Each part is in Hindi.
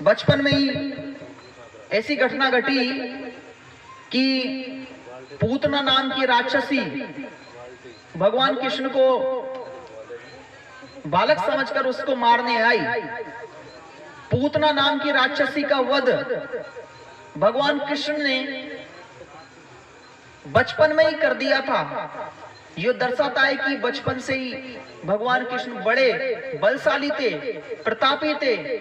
बचपन में ही ऐसी घटना घटी कि पूतना नाम की राक्षसी भगवान कृष्ण को बालक समझकर उसको मारने आई। पूतना नाम की राक्षसी का वध भगवान कृष्ण ने बचपन में ही कर दिया था। यह दर्शाता है कि बचपन से ही भगवान कृष्ण बड़े बलशाली थे, प्रतापी थे।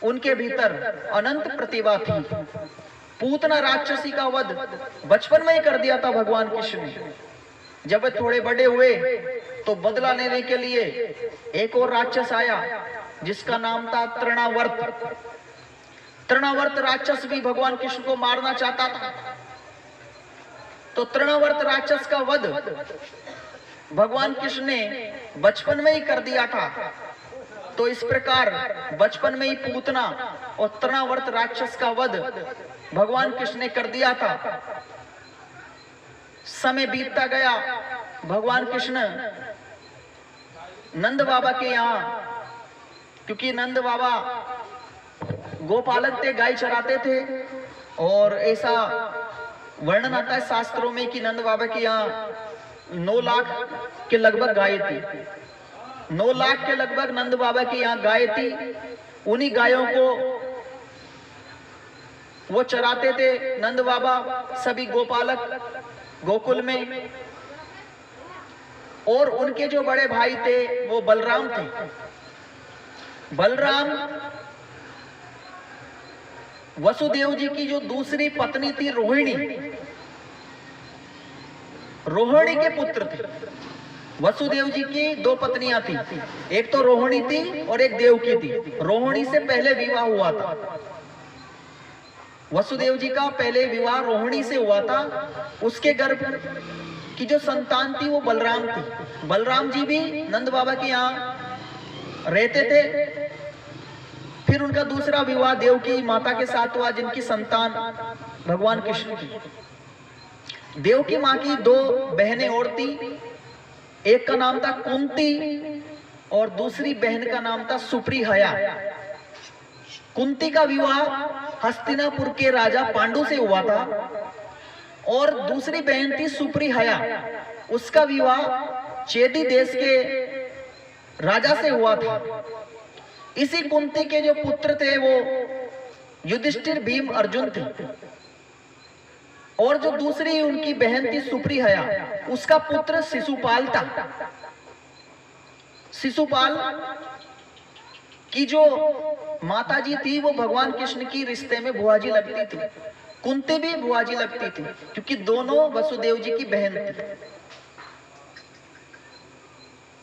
उनके भीतर अनंत प्रतिभा थी। पूतना राक्षसी का वध बचपन में ही कर दिया था भगवान कृष्ण ने। जब वे थोड़े बड़े हुए तो बदला लेने के लिए एक और राक्षस आया जिसका नाम था तृणावर्त। तृणावर्त राक्षस भी भगवान कृष्ण को मारना चाहता था। तो तृणावर्त राक्षस का वध भगवान कृष्ण ने बचपन में ही कर दिया था। तो इस प्रकार बचपन में ही पूतना और तृणावर्त राक्षस का वध भगवान कृष्ण ने कर दिया था। समय बीतता गया। भगवान कृष्ण नंद बाबा के यहाँ, क्योंकि नंद बाबा गोपालक थे, गाय चराते थे, और ऐसा वर्णन आता है शास्त्रों में कि नंद बाबा के यहाँ 9 लाख के लगभग गाय थी। 9 लाख के लगभग नंद बाबा के यहाँ गाय थी। उन्हीं गायों को वो चराते थे नंद बाबा, सभी गोपालक गोकुल में। और उनके जो बड़े भाई थे वो बलराम थे। बलराम वसुदेव जी की जो दूसरी पत्नी थी रोहिणी, रोहिणी के पुत्र थे। वसुदेव जी की 2 पत्नियां थी, एक तो रोहिणी थी और एक देवकी थी। रोहिणी से पहले विवाह हुआ था। वसुदेव जी का पहले विवाह रोहिणी से हुआ था। उसके गर्भ की जो संतान थी वो बलराम थी। बलराम जी भी नंद बाबा के यहाँ रहते थे। फिर उनका दूसरा विवाह देवकी माता के साथ हुआ, जिनकी संतान भगवान कृष्ण थी। देवकी माँ की 2 बहनें और थी। एक का नाम था कुंती और दूसरी बहन का नाम था सुप्रीहया। कुंती का विवाह हस्तिनापुर के राजा पांडु से हुआ था, और दूसरी बहन थी सुप्रीहया, उसका विवाह चेदी देश के राजा से हुआ था। इसी कुंती के जो पुत्र थे वो युधिष्ठिर, भीम, अर्जुन थे। और जो दूसरी उनकी बहन थी सुप्रीहया, उसका पुत्र शिशुपाल था। शिशुपाल की जो माताजी थी वो भगवान कृष्ण की रिश्ते में बुआजी लगती थी। कुंती भी बुआजी लगती थी, क्योंकि दोनों वसुदेव जी की बहन थी।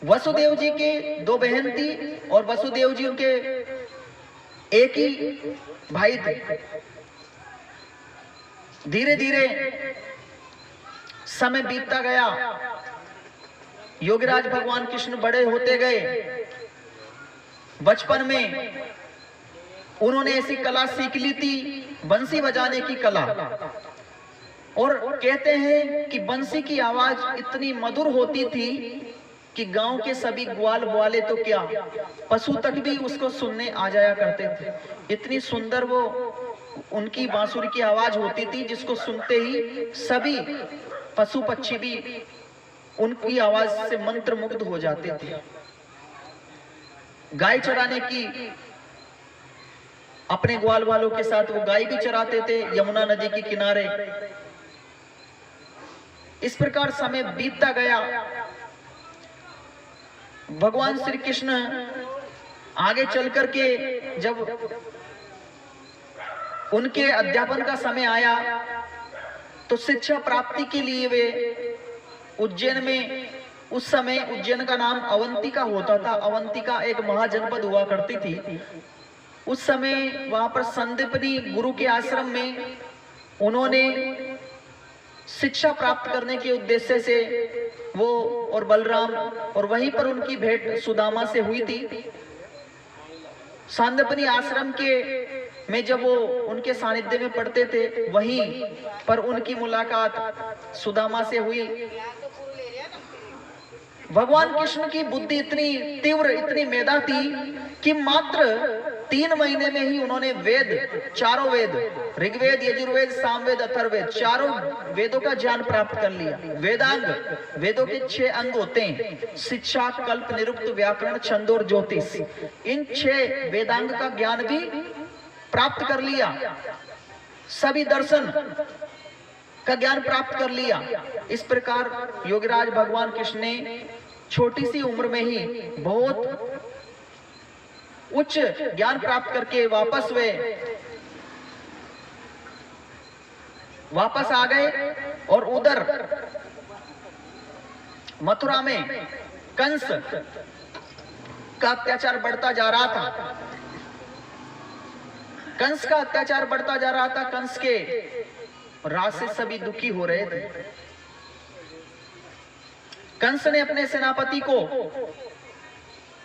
वसुदेव जी की 2 बहन थी और वसुदेव जी उनके एक ही भाई थे। धीरे धीरे समय बीतता गया। योगीराज भगवान कृष्ण बड़े होते गए। बचपन में उन्होंने ऐसी कला सीख ली थी, बंसी बजाने की कला। और कहते हैं कि बंसी की आवाज इतनी मधुर होती थी कि गांव के सभी ग्वाल ग्वाले तो क्या, पशु तक भी उसको सुनने आ जाया करते थे। इतनी सुंदर वो उनकी बांसुरी की आवाज होती थी, जिसको सुनते ही सभी पशु पक्षी भी उनकी आवाज से मंत्रमुग्ध हो जाते थे। गाय चराने की अपने ग्वाल वालों के साथ वो गाय भी चराते थे यमुना नदी के किनारे। इस प्रकार समय बीतता गया। भगवान श्री कृष्ण आगे चल करके जब उनके अध्यापन का समय आया तो शिक्षा प्राप्ति के लिए वे उज्जैन में, उस समय उज्जैन का नाम अवंतिका होता था। अवंतिका एक महाजनपद हुआ करती थी। उस समय वहां पर संदीपनी गुरु के आश्रम में उन्होंने शिक्षा प्राप्त करने के उद्देश्य से वो और बलराम, और वहीं पर उनकी भेंट सुदामा से हुई थी। सांदीपनी आश्रम के में जब वो उनके सानिध्य में पढ़ते थे, वहीं पर उनकी मुलाकात सुदामा से हुई। भगवान कृष्ण की बुद्धि इतनी तीव्र, इतनी मेधा थी कि मात्र 3 महीने में ही उन्होंने वेद, चारों वेद, ऋग्वेद, यजुर्वेद, सामवेद, अथर्ववेद, चारों वेदों का ज्ञान प्राप्त कर लिया। वेदांग, वेदों के 6 अंग होते हैं, शिक्षा, कल्प, निरुक्त, व्याकरण, छंद और ज्योतिष। इन 6 वेदांग का ज्ञान भी प्राप्त कर लिया, सभी दर्शन का ज्ञान प्राप्त कर लिया। इस प्रकार योगीराज भगवान कृष्ण ने छोटी सी उम्र में ही बहुत उच्च ज्ञान प्राप्त करके वापस आ गए। और उधर मथुरा में कंस का अत्याचार बढ़ता जा रहा था। कंस का अत्याचार बढ़ता जा रहा था। कंस के राज से सभी दुखी हो रहे थे। कंस ने अपने सेनापति को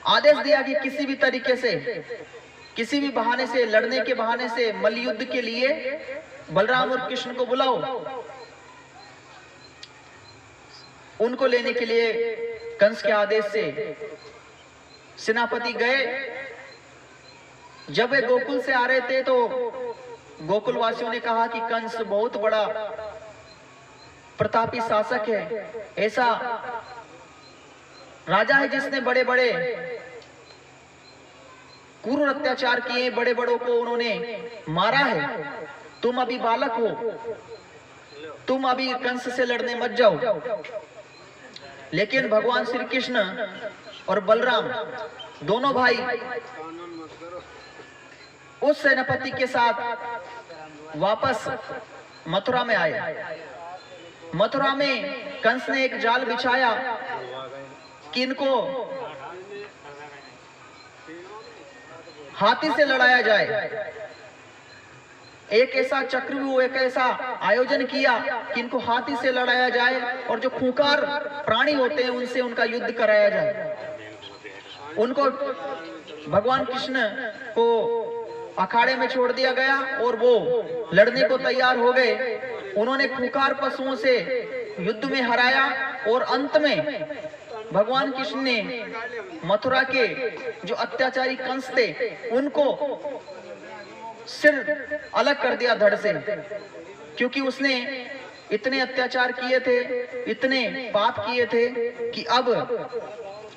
आदेश दिया कि किसी भी तरीके से, किसी भी बहाने से, लड़ने के बहाने से मल्ल युद्ध के लिए बलराम और कृष्ण को बुलाओ। उनको लेने के लिए कंस के आदेश से सेनापति गए। जब वे गोकुल से आ रहे थे तो गोकुल वासियों ने कहा कि कंस बहुत बड़ा प्रतापी शासक है, ऐसा राजा है जिसने बड़े बड़े क्रूर अत्याचार किए, बड़े बड़ों को उन्होंने मारा है। तुम अभी बालक हो, तुम अभी कंस से लड़ने मत जाओ। लेकिन भगवान श्री कृष्ण और बलराम दोनों भाई उस सेनापति के साथ वापस मथुरा में आए। मथुरा में कंस ने एक जाल बिछाया कि इनको हाथी से लड़ाया जाए। एक ऐसा चक्रव्यूह, एक ऐसा आयोजन किया कि इनको हाथी से लड़ाया जाए और जो खूंखार प्राणी होते हैं उनसे उनका युद्ध कराया जाए। उनको भगवान कृष्ण को अखाड़े में छोड़ दिया गया और वो लड़ने को तैयार हो गए। उन्होंने खूंखार पशुओं से युद्ध में हराया और अंत में भगवान कृष्ण ने मथुरा के जो अत्याचारी कंस थे उनको सिर अलग कर दिया धड़ से, क्योंकि उसने इतने अत्याचार किए थे, इतने पाप किए थे कि अब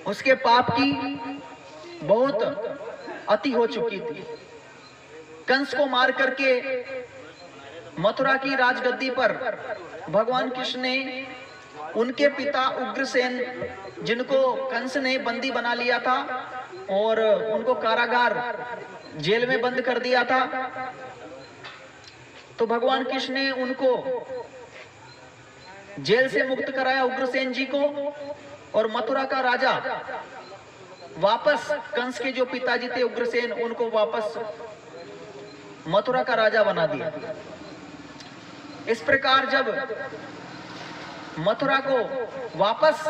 उसके पाप की बहुत अति हो चुकी थी। कंस को मार करके मथुरा की राजगद्दी पर भगवान कृष्ण ने उनके पिता उग्रसेन, जिनको कंस ने बंदी बना लिया था और उनको कारागार जेल में बंद कर दिया था, तो भगवान कृष्ण ने उनको जेल से मुक्त कराया उग्रसेन जी को। और मथुरा का राजा वापस, कंस के जो पिताजी थे उग्रसेन, उनको वापस मथुरा का राजा बना दिया। इस प्रकार जब मथुरा को वापस,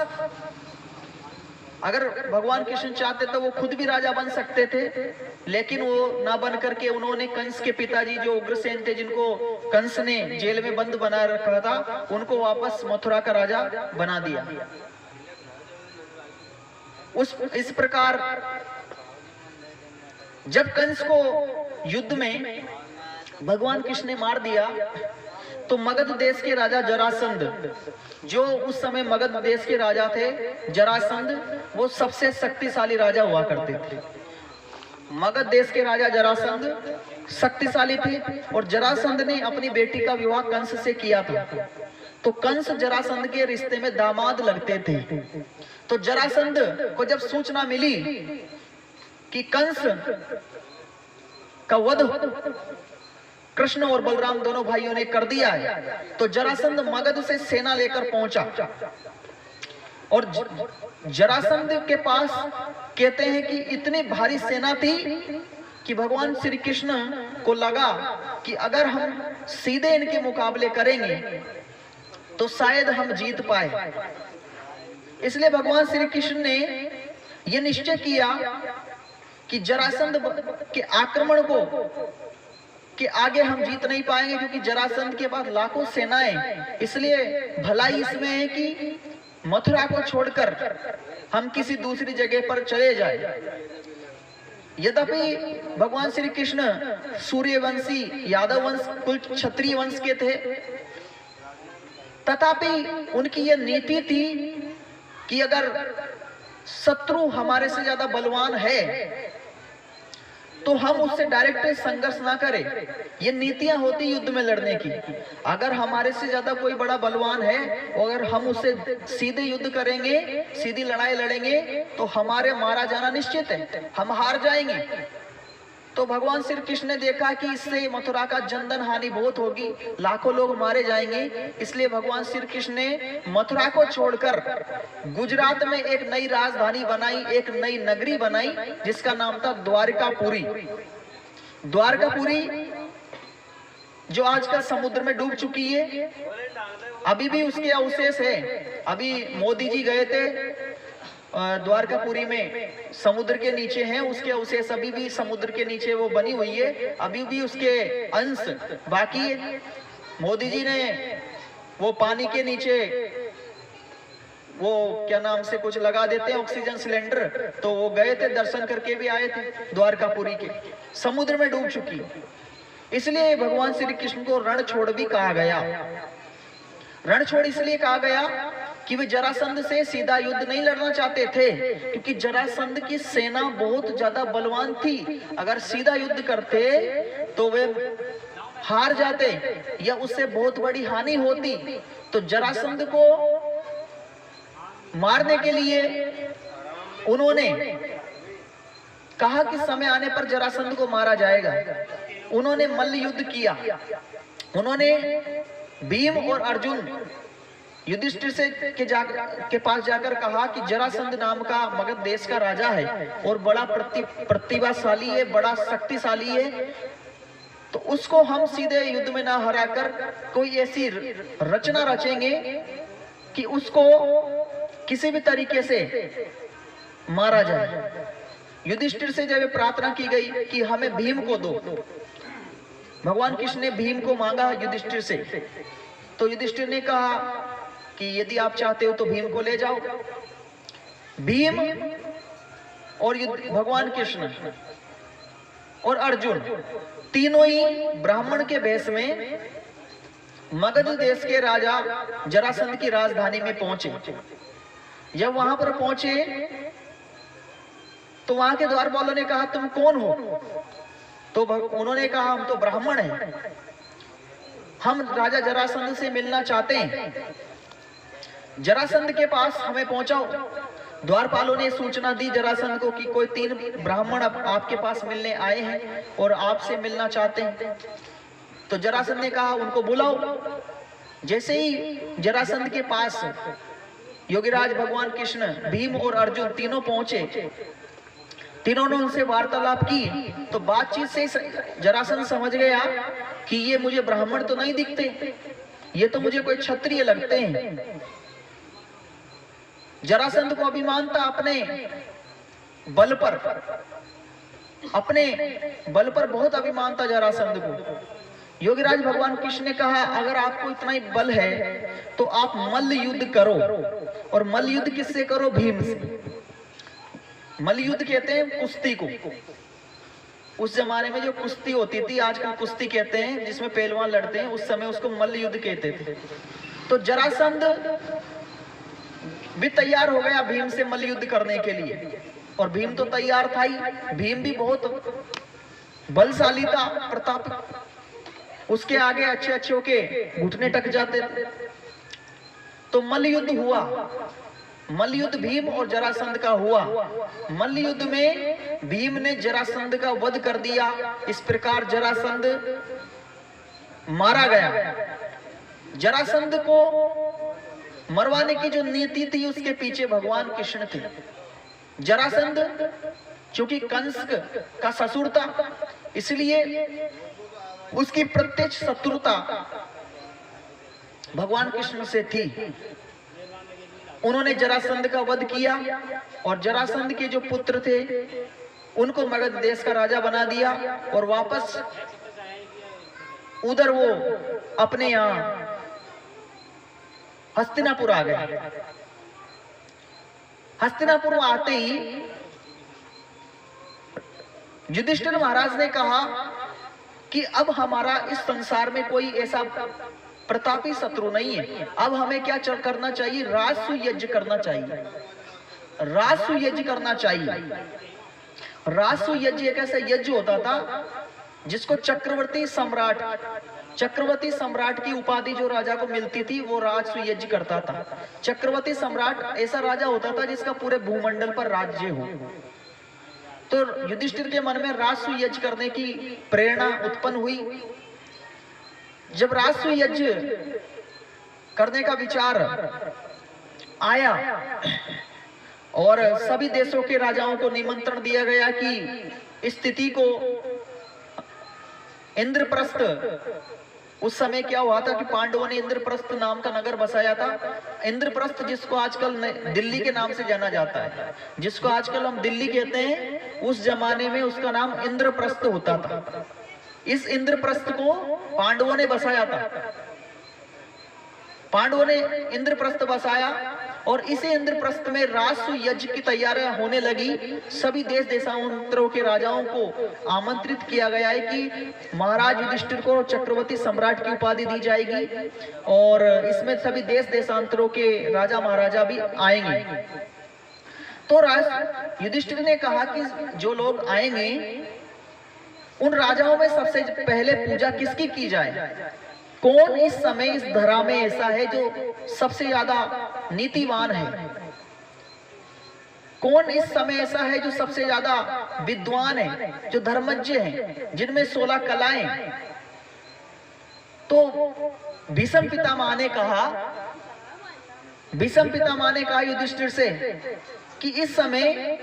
अगर भगवान कृष्ण चाहते तो वो खुद भी राजा बन सकते थे, लेकिन वो ना बन करके उन्होंने कंस के पिताजी जो उग्रसेन थे, जिनको कंस ने जेल में बंद बना रखा था, उनको वापस मथुरा का राजा बना दिया। इस प्रकार जब कंस को युद्ध में भगवान कृष्ण ने मार दिया तो मगध देश के राजा जरासंध, जो उस समय मगध देश के राजा थे, जरासंध वो सबसे शक्तिशाली राजा हुआ करते थे। मगध देश के राजा जरासंध शक्तिशाली थे और जरासंध ने अपनी बेटी का विवाह कंस से किया था। तो कंस जरासंध के रिश्ते में दामाद लगते थे। तो जरासंध को जब सूचना मिली कि कंस का वध कृष्ण और बलराम दोनों भाइयों ने कर दिया है, तो जरासंध मगध से सेना लेकर पहुंचा। और जरासंध के पास कहते हैं कि इतनी भारी सेना थी कि भगवान श्री कृष्ण को लगा कि अगर हम सीधे इनके मुकाबले करेंगे तो शायद हम जीत पाए। इसलिए भगवान श्री कृष्ण ने यह निश्चय किया कि जरासंध के आक्रमण को कि आगे हम जीत नहीं पाएंगे, क्योंकि जरासंध के पास लाखों सेनाएं। इसलिए भलाई इसमें है कि मथुरा को छोड़कर हम किसी दूसरी जगह पर चले जाए। यद्यपि भगवान श्री कृष्ण सूर्यवंशी यादव वंश कुल क्षत्रिय वंश के थे, तथापि उनकी यह नीति थी कि अगर शत्रु हमारे से ज्यादा बलवान है तो हम उससे डायरेक्ट संघर्ष ना करें। ये नीतियां होती युद्ध में लड़ने की। अगर हमारे से ज्यादा कोई बड़ा बलवान है और अगर हम उससे सीधे युद्ध करेंगे, सीधी लड़ाई लड़ेंगे, तो हमारे मारा जाना निश्चित है, हम हार जाएंगे। तो भगवान श्री कृष्ण ने देखा कि इससे मथुरा का जनधन हानि बहुत होगी, लाखों लोग मारे जाएंगे, इसलिए भगवान श्री कृष्ण ने मथुरा को छोड़कर गुजरात में एक नई राजधानी बनाई, एक नई नगरी बनाई, जिसका नाम था द्वारकापुरी। द्वारकापुरी जो आजकल समुद्र में डूब चुकी है, अभी भी उसके अवशेष है। अभी मोदी जी गए थे द्वारकापुरी में, समुद्र के नीचे हैं उसके अवशेष, अभी भी समुद्र के नीचे वो बनी हुई है, अभी भी उसके अंश बाकी है। मोदी जी ने वो पानी के नीचे वो क्या नाम से कुछ लगा देते हैं ऑक्सीजन सिलेंडर, तो वो गए थे, दर्शन करके भी आए थे द्वारकापुरी के। समुद्र में डूब चुकी, इसलिए भगवान श्री कृष्ण को रणछोड़ भी कहा गया। रणछोड़ इसलिए कहा गया कि वे जरासंध से सीधा युद्ध नहीं लड़ना चाहते थे, क्योंकि जरासंध की सेना बहुत ज्यादा बलवान थी। अगर सीधा युद्ध करते तो वे हार जाते या उससे बहुत बड़ी हानि होती। तो जरासंध को मारने के लिए उन्होंने कहा कि समय आने पर जरासंध को मारा जाएगा। उन्होंने मल्ल युद्ध किया। उन्होंने भीम और अर्जुन युधिष्ठिर से के पास जाकर कहा कि जरासंध नाम का मगध देश का राजा है और बड़ा प्रतिभाशाली है, बड़ा शक्तिशाली है, तो उसको हम सीधे युद्ध में ना हराकर कोई ऐसी रचना रचेंगे कि उसको किसी भी तरीके से मारा जाए। युधिष्ठिर से जब प्रार्थना की गई कि हमें भीम को दो, भगवान कृष्ण ने भीम को मांगा युधिष्ठिर से, तो युधिष्ठिर ने कहा कि यदि आप चाहते हो तो भीम को ले जाओ। भीम और भगवान कृष्ण और अर्जुन तीनों ही ब्राह्मण के भेष में मगध देश के राजा जरासंध की राजधानी में पहुंचे। जब वहां पर पहुंचे तो वहां के द्वारपालों ने कहा तुम कौन हो? तो उन्होंने कहा हम तो ब्राह्मण हैं, हम राजा जरासंध से मिलना चाहते हैं, जरासंध के पास हमें पहुंचाओ। द्वारपालों ने सूचना दी जरासंध को कि कोई 3 ब्राह्मण आपके पास मिलने आए हैं और आपसे मिलना चाहते हैं। तो जरासंध ने कहा उनको बुलाओ। जैसे ही जरासंध के पास योगीराज भगवान कृष्ण, भीम और अर्जुन तीनों पहुंचे, तीनों ने उनसे वार्तालाप की, तो बातचीत से जरासंध समझ गया कि ये मुझे ब्राह्मण तो नहीं दिखते, ये तो मुझे कोई क्षत्रिय लगते हैं। जरासंध को अभिमान था अपने बल पर, अपने बल पर बहुत अभिमान था जरासंध को। योगीराज भगवान कृष्ण ने कहा अगर आपको इतना ही बल है तो आप मल्ल युद्ध करो। और मल्ल युद्ध किससे करो? भीम से। मल्ल युद्ध कहते हैं कुश्ती को। उस जमाने में जो कुश्ती होती थी, आजकल कुश्ती कहते हैं जिसमें पहलवान लड़ते हैं, उस समय उसको मल्ल युद्ध कहते थे। तो जरासंध भी तैयार हो गया भीम से मल्ल युद्ध करने के लिए, और भीम तो तैयार था ही। भीम भी बहुत बलशाली था, प्रताप, उसके आगे अच्छे अच्छे के घुटने टक जाते थे। तो मल्ल युद्ध हुआ। मल्ल युद्ध भीम और जरासंध का हुआ। मल्ल युद्ध में भीम ने जरासंध का वध कर दिया। इस प्रकार जरासंध मारा गया। जरासंध को मरवाने की जो नीति थी उसके पीछे भगवान कृष्ण थे। जरासंध क्योंकि कंस का ससुर था, इसलिए उसकी प्रत्यक्ष शत्रुता भगवान कृष्ण से थी। उन्होंने जरासंध का वध किया और जरासंध के जो पुत्र थे उनको मगध देश का राजा बना दिया और वापस उधर वो अपने यहाँ हस्तिनापुर आ गए। हस्तिनापुर आते ही युधिष्ठिर महाराज ने कहा कि अब हमारा इस संसार में कोई ऐसा प्रतापी शत्रु नहीं है, अब हमें क्या करना चाहिए, राजसूय यज्ञ करना चाहिए, राजसूय यज्ञ करना चाहिए। राजसूय यज्ञ एक ऐसा यज्ञ होता था जिसको चक्रवर्ती सम्राट की उपाधि जो राजा को मिलती थी वो राजसूय यज्ञ करता था। चक्रवर्ती सम्राट ऐसा राजा होता था जिसका पूरे भूमंडल पर राज्य हो। तो युधिष्ठिर के मन में राजसूय यज्ञ करने की प्रेरणा उत्पन्न हुई। जब राजसूय यज्ञ करने का विचार आया और सभी देशों के राजाओं को निमंत्रण दिया गया कि स्थिति को इंद्रप्रस्थ, उस समय क्या हुआ था कि पांडवों ने इंद्रप्रस्थ नाम का नगर बसाया था। इंद्रप्रस्थ जिसको आजकल दिल्ली के नाम से जाना जाता है, जिसको आजकल हम दिल्ली कहते हैं, उस जमाने में उसका नाम इंद्रप्रस्थ होता था। इस इंद्रप्रस्थ को पांडवों ने बसाया था। पांडवों ने इंद्रप्रस्थ बसाया और इसी इंद्रप्रस्थ में राजसूय यज्ञ की तैयारियां होने लगी। सभी देश देशांतरों के राजाओं को आमंत्रित किया गया है कि महाराज युधिष्ठिर को चक्रवर्ती सम्राट की उपाधि दी जाएगी और इसमें सभी देश देशांतरों के राजा महाराजा भी आएंगे। तो युधिष्ठिर ने कहा कि जो लोग आएंगे उन राजाओं में सबसे पहले पूजा किसकी की जाए, कौन इस समय इस धरा में ऐसा है जो सबसे ज्यादा नीतिवान है, कौन इस समय ऐसा है जो सबसे ज्यादा विद्वान है, जो धर्मज्ञ है, जिनमें 16 कलाएं। तो भीष्म पितामह ने कहा युधिष्ठिर से कि इस समय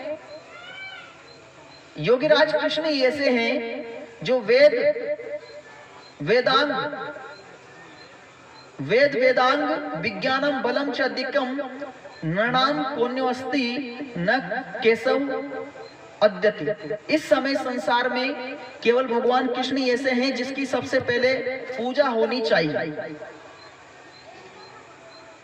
योगीराज कृष्ण ऐसे हैं जो वेदांग विज्ञानम बलम च अधिकम नृणाम कोन्योस्ति न केशव अद्यति। इस समय संसार में केवल भगवान कृष्ण ऐसे हैं जिसकी सबसे पहले पूजा होनी चाहिए।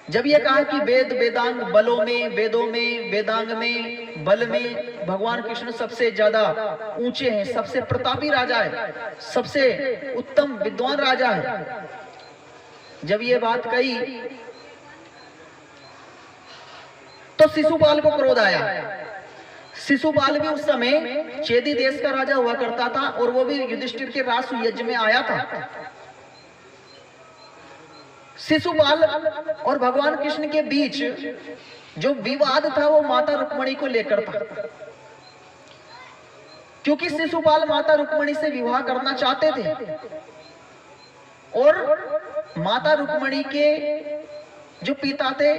जब ये कहा कि वेदांग बलों में, वेदों में, वेदांग में, बल में भगवान कृष्ण सबसे ज्यादा ऊंचे हैं, सबसे प्रतापी राजा है, सबसे उत्तम विद्वान राजा है। जब ये बात कही तो शिशुपाल को क्रोध आया। शिशुपाल भी उस समय चेदी देश का राजा हुआ करता था और वो भी युधिष्ठिर के राजसूय यज्ञ में आया था। शिशुपाल और भगवान कृष्ण के बीच जो विवाद था वो माता रुक्मिणी को लेकर था, क्योंकि शिशुपाल माता रुक्मिणी से विवाह करना चाहते थे और माता रुक्मिणी के जो पिता थे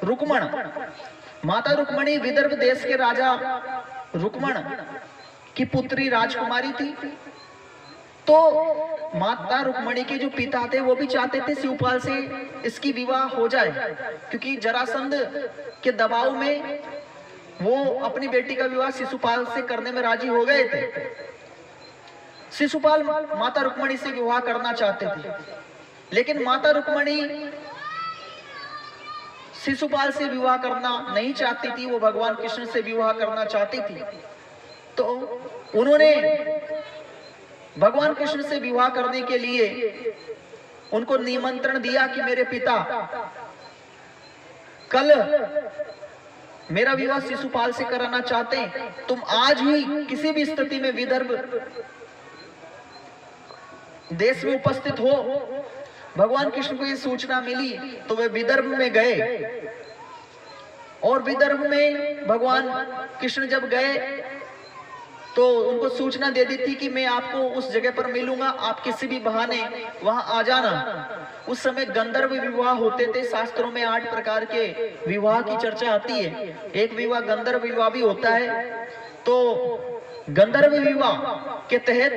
रुक्मण, माता रुक्मिणी विदर्भ देश के राजा रुक्मण की पुत्री राजकुमारी थी। तो माता रुक्मिणी के जो पिता थे वो भी चाहते थे शिशुपाल से इसकी विवाह हो जाए, क्योंकि जरासंध के दबाव में वो अपनी बेटी का विवाह शिशुपाल से करने में राजी हो गए थे। शिशुपाल माता रुक्मिणी से विवाह करना चाहते थे, लेकिन माता रुक्मिणी शिशुपाल से विवाह करना नहीं चाहती थी, वो भगवान कृष्ण से विवाह करना चाहती थी। तो उन्होंने भगवान कृष्ण से विवाह करने के लिए उनको निमंत्रण दिया कि मेरे पिता कल मेरा विवाह शिशुपाल से कराना चाहते हैं, तुम आज ही किसी भी स्थिति में विदर्भ देश में उपस्थित हो। भगवान कृष्ण को ये सूचना मिली तो वे विदर्भ में गए और विदर्भ में भगवान कृष्ण जब गए तो उनको सूचना दे दी थी कि मैं आपको उस जगह पर मिलूंगा, आप किसी भी बहाने वहां आ जाना। उस समय गंधर्व विवाह होते थे। शास्त्रों में 8 प्रकार के विवाह की चर्चा आती है। एक विवाह गंधर्व विवाह भी होता है। तो गंधर्व विवाह के तहत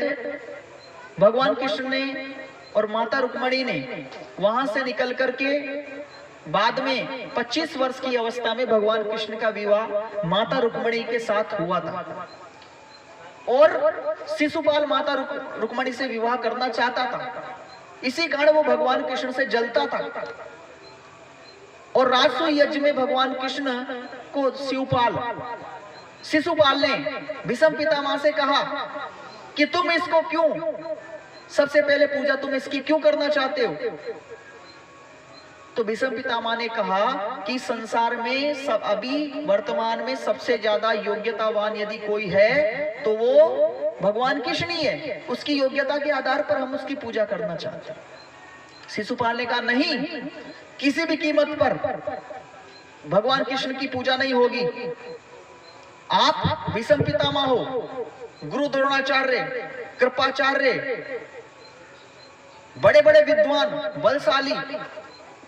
भगवान कृष्ण ने और माता रुक्मिणी ने वहां से निकल करके बाद में 25 वर्ष की अवस्था में भगवान कृष्ण का विवाह माता रुक्मिणी के साथ हुआ था और शिशुपाल माता रुक्मिणी से विवाह करना चाहता था। इसी कारण वो भगवान कृष्ण से जलता था और राजसूय यज्ञ में भगवान कृष्ण को शिशुपाल ने भीष्म पितामह से कहा कि तुम इसको क्यों, सबसे पहले पूजा तुम इसकी क्यों करना चाहते हो? तो भीष्म पितामह ने कहा कि संसार में सब अभी वर्तमान में सबसे ज्यादा योग्यतावान यदि कोई है तो वो भगवान कृष्ण ही है। उसकी योग्यता के आधार पर हम उसकी पूजा करना चाहते हैं। शिशुपाल ने कहा नहीं, किसी भी कीमत पर भगवान कृष्ण की पूजा नहीं होगी। आप भीष्म पितामह हो, गुरु द्रोणाचार्य, कृपाचार्य, बड़े बड़े विद्वान, बलशाली,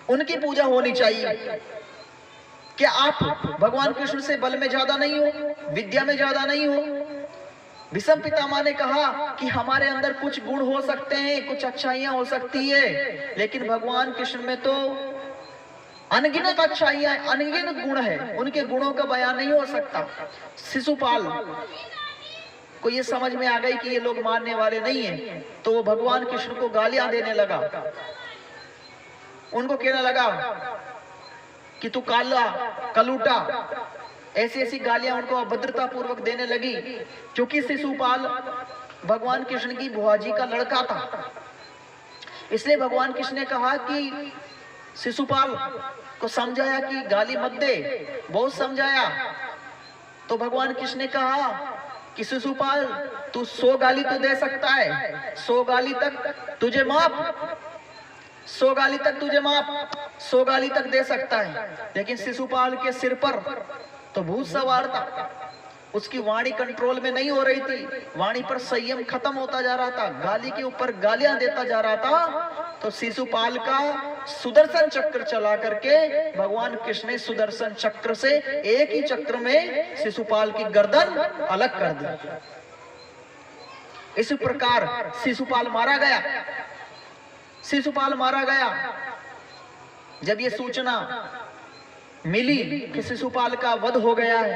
उनकी पूजा होनी चाहिए। क्या आप भगवान कृष्ण से बल में ज्यादा नहीं हो, विद्या में ज्यादा नहीं हो? भीष्म पितामह ने कहा कि हमारे अंदर कुछ गुण हो सकते हैं, कुछ अच्छाइयां हो सकती है, लेकिन भगवान कृष्ण में तो अनगिनत अच्छाइयां, अनगिनत गुण है, उनके गुणों का बयान नहीं हो सकता। शिशुपाल को ये समझ में आ गई कि ये लोग मानने वाले नहीं है, तो वो भगवान कृष्ण को गालियां देने लगा। उनको कहने लगा कि तू काला, कलूटा, ऐसी ऐसी गालियां उनको अभद्रता पूर्वक देने लगी। क्योंकि शिशुपाल भगवान कृष्ण की बुआ जी का लड़का था, इसलिए भगवान कृष्ण ने कहा कि शिशुपाल को समझाया कि गाली मत दे, बहुत समझाया। तो भगवान कृष्ण ने कहा कि शिशुपाल तू 100 गाली तो दे सकता है, 100 गाली तक तुझे माफ, 100 गाली तक तुझे माफ, 100 गाली तक दे सकता है। लेकिन शिशुपाल के सिर पर तो भूत सवार था, उसकी वाणी कंट्रोल में नहीं हो रही थी, वाणी पर संयम खत्म होता जा रहा था, गाली के ऊपर गालियां देता जा रहा था। तो शिशुपाल का सुदर्शन चक्र चला करके भगवान कृष्ण ने सुदर्शन चक्र से एक ही चक्र में शिशुपाल की गर्दन अलग कर दी। इस प्रकार शिशुपाल मारा गया। शिशुपाल मारा गया। जब ये सूचना मिली कि शिशुपाल का वध हो गया है,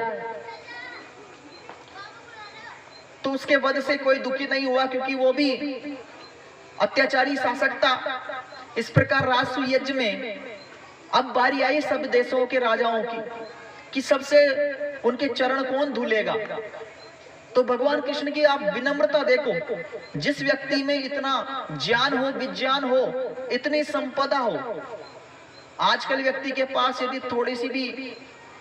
तो उसके वध से कोई दुखी नहीं हुआ, क्योंकि वो भी अत्याचारी शासक था। इस प्रकार राजसूय यज्ञ में अब बारी आई सब देशों के राजाओं की कि सबसे उनके चरण कौन धुलेगा। तो भगवान कृष्ण की आप विनम्रता देखो, जिस व्यक्ति में इतना ज्ञान हो, विज्ञान हो, इतनी संपदा हो। आजकल व्यक्ति के पास यदि थोड़ी सी भी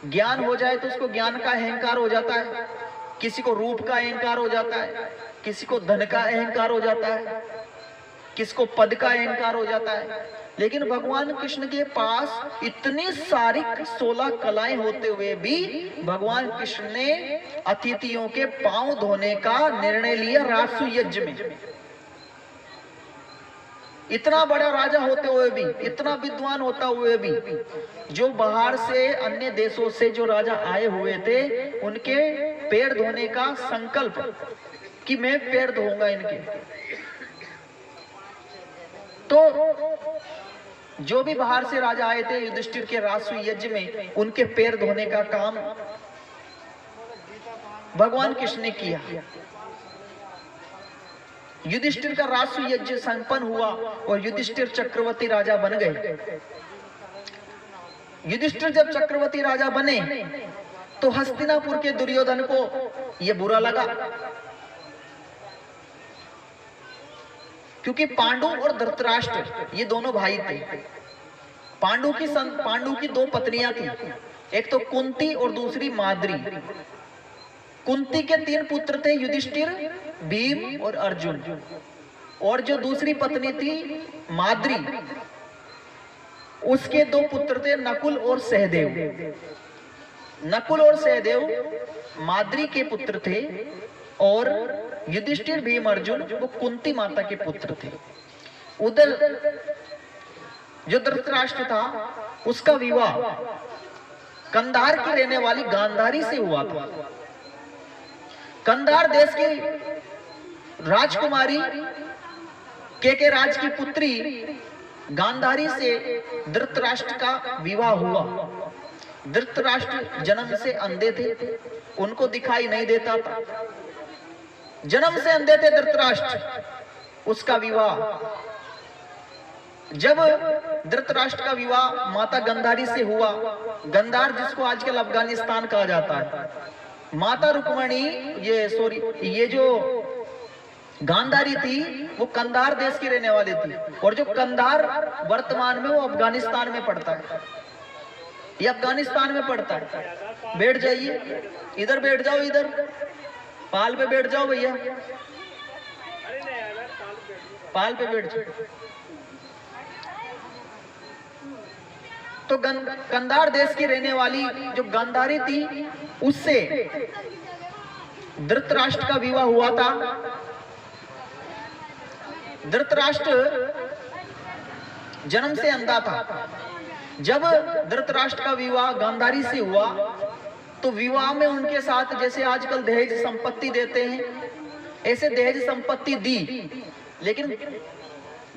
ज्ञान हो जाए तो उसको ज्ञान का अहंकार हो जाता है, किसी को रूप का अहंकार हो जाता है, किसी को धन का अहंकार हो जाता है, किसको पद का अहंकार हो जाता है। लेकिन भगवान कृष्ण के पास इतनी सारी 16 कलाएं होते हुए भी भगवान कृष्ण ने अतिथियों के पांव धोने का निर्णय लिया राजसूय यज्ञ में। इतना बड़ा राजा होते हुए भी, इतना विद्वान होता हुए भी, जो बाहर से अन्य देशों से जो राजा आए हुए थे, उनके पैर धोने का संकल्प कि मैं पैर धोऊंगा इनके। तो जो भी बाहर से राजा आए थे युधिष्ठिर के राजसूय यज्ञ में, उनके पैर धोने का काम भगवान कृष्ण ने किया। युधिष्ठिर का राजसूय यज्ञ संपन्न हुआ और युधिष्ठिर चक्रवर्ती राजा बन गए। युधिष्ठिर जब चक्रवर्ती राजा बने तो हस्तिनापुर के दुर्योधन को यह बुरा लगा, क्योंकि पांडु और धृतराष्ट्र ये दोनों भाई थे। पांडु की 2 पत्नियां थी, एक तो कुंती और दूसरी माद्री। कुंती के 3 पुत्र थे, युधिष्ठिर, भीम और अर्जुन। और जो दूसरी पत्नी थी माद्री, उसके 2 पुत्र थे, नकुल और सहदेव। नकुल और सहदेव माद्री के पुत्र थे और युधिष्ठिर, भीम, अर्जुन वो कुंती माता के पुत्र थे। उधर जो धृतराष्ट्र था उसका विवाह कंधार की रहने वाली गांधारी से हुआ था। कंधार देश की राजकुमारी के राज की पुत्री गांधारी से धृतराष्ट्र का विवाह हुआ। धृतराष्ट्र जन्म से अंधे थे, उनको दिखाई नहीं देता था, जन्म से अंधे थे धृतराष्ट्र। उसका विवाह जब धृतराष्ट्र का विवाह माता गंधारी से हुआ, गंधार जिसको आजकल अफगानिस्तान कहा जाता है, माता रुक्मणी ये जो गांधारी थी वो कंधार देश की रहने वाली थी, और जो कंधार वर्तमान में वो अफगानिस्तान में पड़ता है, ये अफगानिस्तान में पड़ता है। बैठ जाइए, इधर बैठ जाओ, इधर पाल पे बैठ जाओ भैया, पाल पे बैठ जाओ। तो कंधार देश की रहने वाली जो गांधारी थी उससे धृतराष्ट्र का विवाह हुआ था। धृतराष्ट्र जन्म से अंधा था। जब धृतराष्ट्र का विवाह गांधारी से हुआ तो विवाह में उनके साथ जैसे आजकल दहेज संपत्ति देते हैं, ऐसे दहेज संपत्ति दी, लेकिन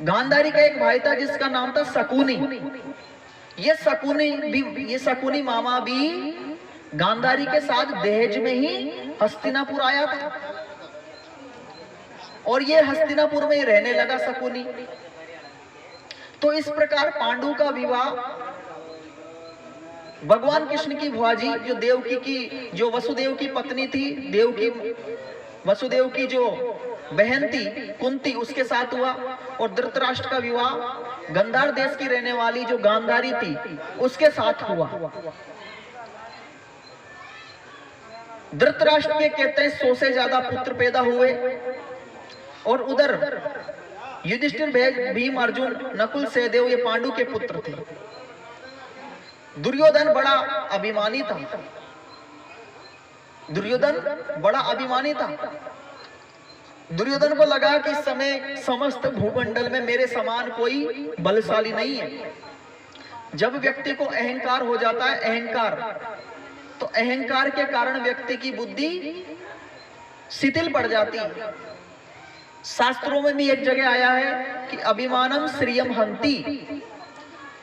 गांधारी का एक भाई था जिसका नाम था शकुनी। ये शकुनी मामा भी गांधारी के साथ दहेज में ही हस्तिनापुर आया था, और ये हस्तिनापुर में ही रहने लगा शकुनी। तो इस प्रकार पांडु का विवाह भगवान कृष्ण की भुआजी जो देवकी की, जो वसुदेव की पत्नी थी, वसुदेव की जो बहन थी कुंती, उसके साथ हुआ। और धृतराष्ट्र का विवाह गंधार देश की रहने वाली जो गांधारी थी उसके साथ हुआ। धृतराष्ट्र के कहते हैं 100 से ज्यादा पुत्र पैदा हुए, और उधर युधिष्ठिर, भीम, अर्जुन, नकुल, सहदेव ये पांडु के पुत्र थे। दुर्योधन बड़ा अभिमानी था। दुर्योधन बड़ा अभिमानी था। दुर्योधन को लगा कि इस समय समस्त भूमंडल में मेरे समान कोई बलशाली नहीं है। जब व्यक्ति को अहंकार हो जाता है, तो अहंकार के कारण व्यक्ति की बुद्धि शिथिल पड़ जाती है। शास्त्रों में भी एक जगह आया है कि अभिमानम श्रियम हंति,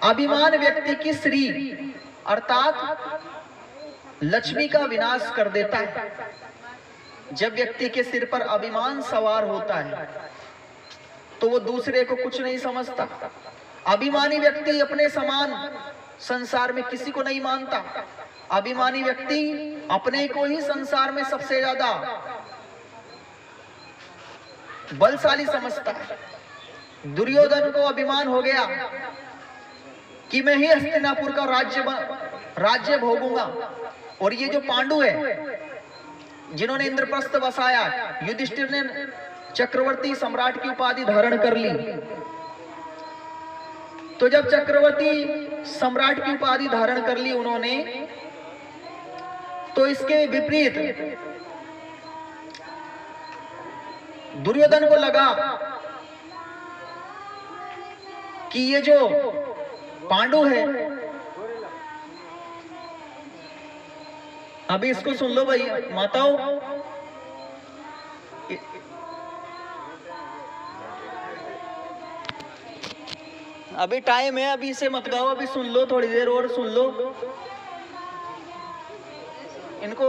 अभिमान व्यक्ति की श्री अर्थात लक्ष्मी का विनाश कर देता है। जब व्यक्ति के सिर पर अभिमान सवार होता है तो वो दूसरे को कुछ नहीं समझता। अभिमानी व्यक्ति अपने समान संसार में किसी को नहीं मानता। अभिमानी व्यक्ति अपने को ही संसार में सबसे ज्यादा बलशाली समझता है। दुर्योधन को अभिमान हो गया कि मैं ही हस्तिनापुर का राज्य भोगूंगा, और ये जो पांडु है जिन्होंने इंद्रप्रस्थ बसाया, युधिष्ठिर ने चक्रवर्ती सम्राट की उपाधि धारण कर ली। तो जब चक्रवर्ती सम्राट की उपाधि धारण कर ली उन्होंने, तो इसके विपरीत दुर्योधन को लगा कि ये जो पांडु है, अभी इसको सुन लो भाई माताओं, अभी टाइम है, अभी इसे मत गाओ, अभी सुन लो, थोड़ी देर और सुन लो इनको।